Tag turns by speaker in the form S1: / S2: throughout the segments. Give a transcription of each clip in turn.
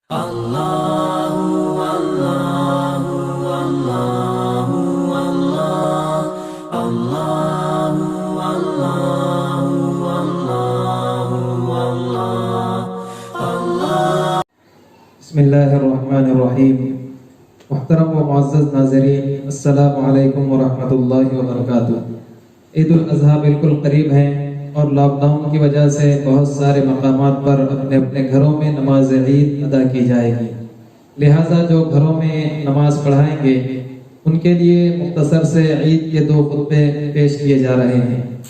S1: बिस्मिल्लाहिर्रहमानिर्रहीम। मुहतरम व मुअज़्ज़ज़ नाज़रीन, अस्सलामु अलैकुम व रहमतुल्लाहि व बरकातुहू। ईद उल अज़हा बिल्कुल करीब है और लॉकडाउन की वजह से बहुत सारे मकामात पर अपने अपने घरों में नमाज ईद अदा की जाएगी। लिहाजा जो घरों में नमाज पढ़ाएंगे उनके लिए मुख्तसर से ईद के 2 खुतबे पेश किए जा रहे हैं।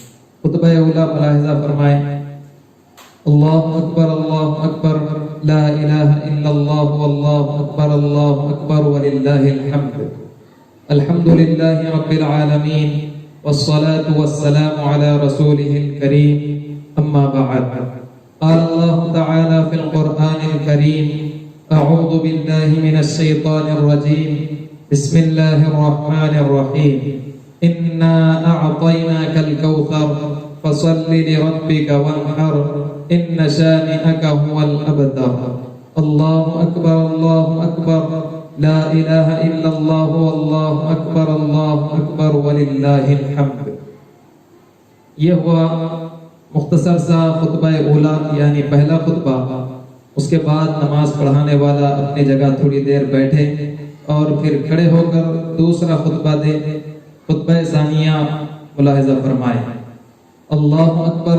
S1: खुतबा उला मुलाहिज़ा फरमाएं। अल्लाहु अकबर ला इलाहा इल्लल्लाह वल्लाहु अकबर वलिल्लाहिल हम्द। अल्हम्दुलिल्लाहि रब्बिल आलमीन वस्सलातु वस्सलामु अला रसूलिहिल करीम, अम्मा बअद। क़ाल अल्लाहु तआला फिल क़ुरआनिल करीम, अऊज़ु बिल्लाहि मिनश शैतानिर रजीम, बिस्मिल्लाहिर रहमानिर रहीम। इन्ना अअतैनाकल कौसर फसल्लि लिरब्बिका वन्हर, इन्न शानिअका हुवल अबतर। अल्लाहु अकबर ला इलाहा इल्लल्लाह वल्लाहु अकबर वलिल्लाहिल हम्द। ये हुआ मुख्तसर सा खुतबा उला यानी पहला खुतबा। उसके बाद नमाज पढ़ाने वाला अपनी जगह थोड़ी देर बैठे और फिर खड़े होकर दूसरा खुतबा दे। खुतबा सानिया मुलाहिज़ा फरमाए। अल्लाहु अकबर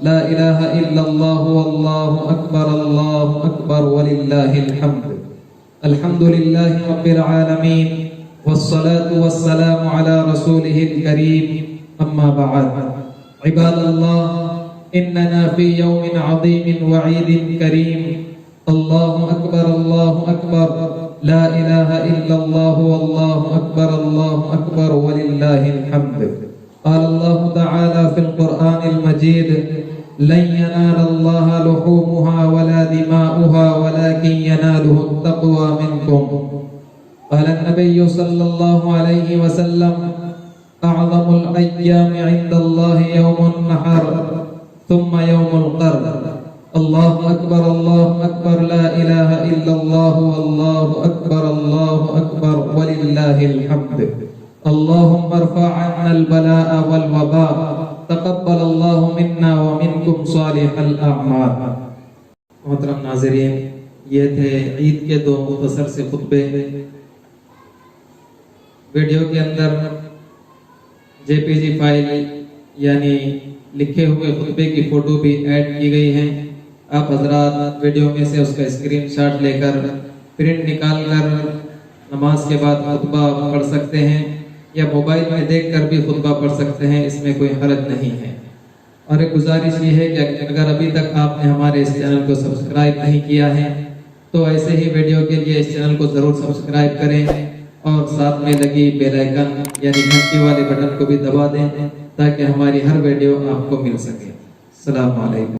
S1: ला इलाहा इल्लल्लाह वल्लाहु अकबर वलिल्लाहिल हम्द। अल्हम्दुलिल्लाहि रब्बिल आलमीन वस्सलातु वस्सलामु अला रसूलिहिल करीम, अम्मा बअद। इबादल्लाह, इन्नना फी यौमिन अज़ीमिन व ईदिन करीम। अल्लाहु अकबर ला इलाहा इल्लल्लाह वल्लाहु अकबर वलिल्लाहिल हम्द। क़ाल अल्लाहु तआला फिल क़ुरआनिल मजीद, लन यनालल्लाहा लुहूमुहा वला दिमाउहा वलाकिन यनालुहु तक़वा मिनकुम। क़ाल अन्नबिय्यु सल्लल्लाहु अलैहि वसल्लम, अअज़मुल अय्यामि इंदल्लाहि यौमुन नहर थुम्मा यौमुल क़र्न। अल्लाहु अकबर ला इलाहा इल्लल्लाह वल्लाहु अकबर वलिल्लाहिल हम्द। अल्लाहुम्मा इरफ़ा अन्नल बलाअ वल वबा, तक़ब्बल अल्लाहु मिन्ना व मिनकुम सालिहल अअमाल। मोहतरम नाज़रीन, ये थे ईद के 2 मुख्तसर से खुतबे। वीडियो के अंदर जेपीजी फाइल यानी लिखे हुए खुतबे की फोटो भी ऐड की गई है। आप हजरात वीडियो में से उसका स्क्रीनशॉट लेकर प्रिंट निकाल कर नमाज के बाद खुतबा पढ़ सकते हैं या मोबाइल में देखकर भी खुतबा पढ़ सकते हैं, इसमें कोई हरज नहीं है। और एक गुजारिश ये है कि अगर अभी तक आपने हमारे इस चैनल को सब्सक्राइब नहीं किया है तो ऐसे ही वीडियो के लिए इस चैनल को ज़रूर सब्सक्राइब करें और साथ में लगी बेल आइकन यानी घंटी वाले बटन को भी दबा दें ताकि हमारी हर वीडियो आपको मिल सके। अस्सलामु अलैकुम।